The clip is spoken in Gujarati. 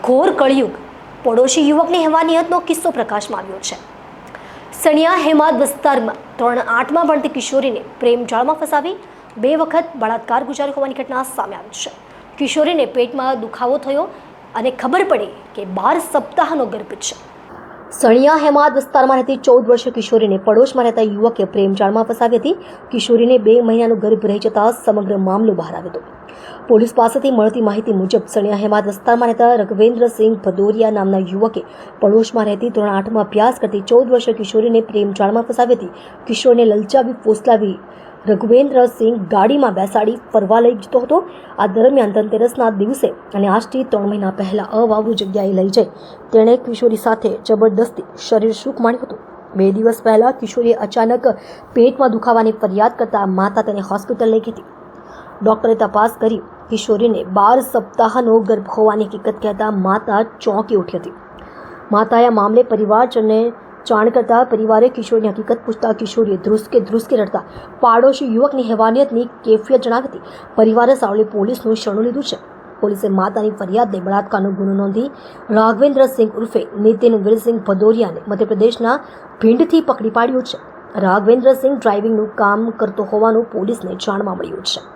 ઘોર કળિયુગ પડોશી યુવકની હેવાનિયતનો કિસ્સો પ્રકાશમાં આવ્યો છે। સણિયા હેમાદ વિસ્તારમાં ધોરણ 8માં ભણતી કિશોરીને પ્રેમ જાળમાં ફસાવી 2 વખત બળાત્કાર ગુજાર્યો હોવાની ઘટના સામે આવી છે। કિશોરીને પેટમાં દુખાવો થયો અને ખબર પડી કે 12 સપ્તાહનો ગર્ભ છે। સણિયા હેમાદ વિસ્તારમાં રહેતી 14 વર્ષીય કિશોરીને પડોશમાં રહેતા યુવકે પ્રેમ જાળમાં ફસાવી હતી। કિશોરીને 2 મહિનાનો ગર્ભ રહી જતા સમગ્ર મામલો બહાર આવ્યો હતો। પોલીસ પાસેથી મળતી માહિતી મુજબ સણિયા હેમાદ વિસ્તારમાં રહેતા રઘવેન્દ્રસિંહ ભદોરિયા નામના યુવકે પડોશમાં રહેતી ધોરણ 8માં અભ્યાસ કરતી 14 વર્ષીય કિશોરીને પ્રેમ જાળમાં ફસાવી હતી। કિશોરને લલચાવી ફોસલાવી રઘવેન્દ્રસિંહ ગાડીમાં બેસાડી ફરવા લઈ જતો હતો। આ દરમિયાન ધનતેરસના દિવસે અને આજથી 3 મહિના પહેલા અવાવરૂ જગ્યાએ લઈ જઈ તેણે કિશોરી સાથે જબરદસ્તી શરીર સુખ માણ્યું હતું। 2 દિવસ પહેલા કિશોરીએ અચાનક પેટમાં દુખાવાની ફરિયાદ કરતા માતા તેને હોસ્પિટલ લઈ ગઈ હતી। ડોક્ટરે તપાસ કરી કિશોરીને 12 સપ્તાહનો ગર્ભ હોવાની હકીકત કહેતા માતા ચોંકી ઉઠી હતી। માતાએ આ મામલે પરિવારજનને જાણ કરતા પરિવારે કિશોરની હકીકત પૂછતા કિશોરીએ ધ્રુસકે રડતા પાડોશી યુવકની હેવાનિયતની કેફિયત જણાવી હતી। પરિવારે સાવલી પોલીસનું શરણું લીધું છે। પોલીસે માતાની ફરિયાદને બળાત્કારનો ગુનો નોંધી રાઘવેન્દ્રસિંહ ઉર્ફે નીતિન વીરસિંહ ભદોરિયાને મધ્યપ્રદેશના ભીંડથી પકડી પાડ્યો છે। રાઘવેન્દ્રસિંહ ડ્રાઇવિંગનું કામ કરતો હોવાનું પોલીસને જાણવા મળ્યું છે।